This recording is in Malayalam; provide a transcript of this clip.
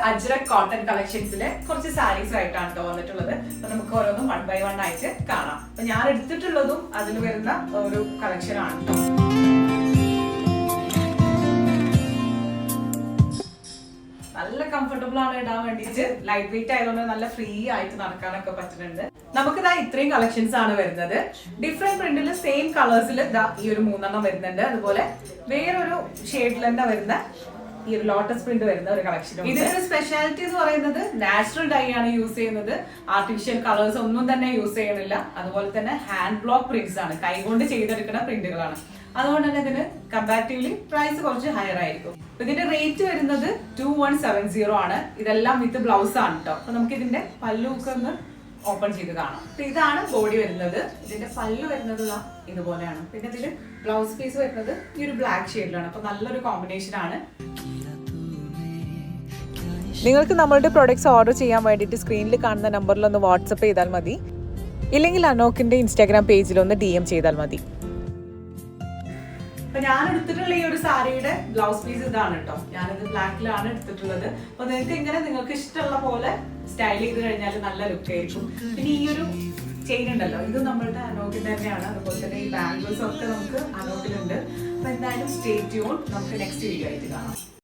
അജ്രക് കോട്ടൺ കളക്ഷൻസിലെ കുറച്ച് സാരീസ് ആയിട്ടാണ് കേട്ടോ വന്നിട്ടുള്ളത്. അപ്പൊ നമുക്ക് ഓരോന്നും 1 by 1 ആയിട്ട് കാണാം. അപ്പൊ ഞാൻ എടുത്തിട്ടുള്ളതും അതിൽ വരുന്ന ഒരു കളക്ഷൻ ആണ് കേട്ടോ. നല്ല കംഫർട്ടബിൾ ആണ് ഇടാൻ വേണ്ടിയിട്ട്. ലൈറ്റ് വെയിറ്റ് ആയതുകൊണ്ട് നല്ല ഫ്രീ ആയിട്ട് നടക്കാനൊക്കെ പറ്റുന്നുണ്ട്. നമുക്കിതാ ഇത്രയും കളക്ഷൻസ് ആണ് വരുന്നത്. ഡിഫറെന്റ് പ്രിന്റിൽ സെയിം കളേഴ്സിൽ ഈ ഒരു 3 വരുന്നുണ്ട്. അതുപോലെ വേറൊരു ഷെയ്ഡിൽ തന്നെ വരുന്ന ഈ ഒരു ലോട്ടസ് പ്രിന്റ് വരുന്ന ഒരു കളക്ഷൻ. ഇതിന്റെ സ്പെഷ്യാലിറ്റി എന്ന് പറയുന്നത് നാച്ചുറൽ ഡൈ ആണ് യൂസ് ചെയ്യുന്നത്. ആർട്ടിഫിഷ്യൽ കളേഴ്സ് ഒന്നും തന്നെ യൂസ് ചെയ്യണില്ല. അതുപോലെ തന്നെ ഹാൻഡ് ബ്ലോക്ക് പ്രിന്റ്സ് ആണ്, കൈകൊണ്ട് ചെയ്തെടുക്കുന്ന പ്രിന്റുകളാണ്. അതുകൊണ്ട് തന്നെ ഇതിന് കമ്പാരിറ്റീവ്ലി പ്രൈസ് കുറച്ച് ഹയർ ആയിരിക്കും. ഇതിന്റെ റേറ്റ് വരുന്നത് 2170 ആണ്. ഇതെല്ലാം വിത്ത് ബ്ലൗസ് ആണ് കേട്ടോ. അപ്പൊ നമുക്ക് ഇതിന്റെ പല്ലുക്ക് ഒന്ന് ഓപ്പൺ ചെയ്ത് കാണാം. അപ്പൊ ഇതാണ് ബോഡി വരുന്നത്. ഇതിന്റെ പല്ല് വരുന്നത് ഇതുപോലെയാണ്. പിന്നെ ഇതില് ബ്ലൗസ് പീസ് വരുന്നത് ഈ ഒരു ബ്ലാക്ക് ഷെയ്ഡിലാണ്. അപ്പൊ നല്ലൊരു കോമ്പിനേഷൻ ആണ്. നിങ്ങൾക്ക് നമ്മളുടെ പ്രൊഡക്ട്സ് ഓർഡർ ചെയ്യാൻ വേണ്ടിയിട്ട് സ്ക്രീനിൽ കാണുന്ന നമ്പറിൽ ഒന്ന് വാട്സപ്പ് ചെയ്താൽ മതി. ഇല്ലെങ്കിൽ അനോക്കിന്റെ ഇൻസ്റ്റാഗ്രാം പേജിൽ ഒന്ന് DM ചെയ്താൽ മതി. അപ്പൊ ഞാൻ എടുത്തിട്ടുള്ള ഈ ഒരു സാരിയുടെ ബ്ലൗസ് പീസ് ഇതാണ് കേട്ടോ. ഞാനിത് ബ്ലാക്കിലാണ് എടുത്തിട്ടുള്ളത്. അപ്പൊ നിങ്ങൾക്ക് ഇഷ്ടമുള്ള പോലെ സ്റ്റൈൽ ചെയ്ത് കഴിഞ്ഞാൽ നല്ല ലുക്ക് ആയിരിക്കും. പിന്നെ ഈ ഒരു ചെയിൻ ഉണ്ടല്ലോ, ഇത് നമ്മളുടെ അനോക്കിന്റെ തന്നെയാണ്. അതുപോലെ തന്നെ ഈ ബാംഗിൾസ് ഒക്കെ നമുക്ക് അനോക്കിലുണ്ട്. അപ്പൊ എന്തായാലും സ്റ്റേ ട്യൂൺ. നമുക്ക് നെക്സ്റ്റ് വീഡിയോ ആയിട്ട് കാണാം.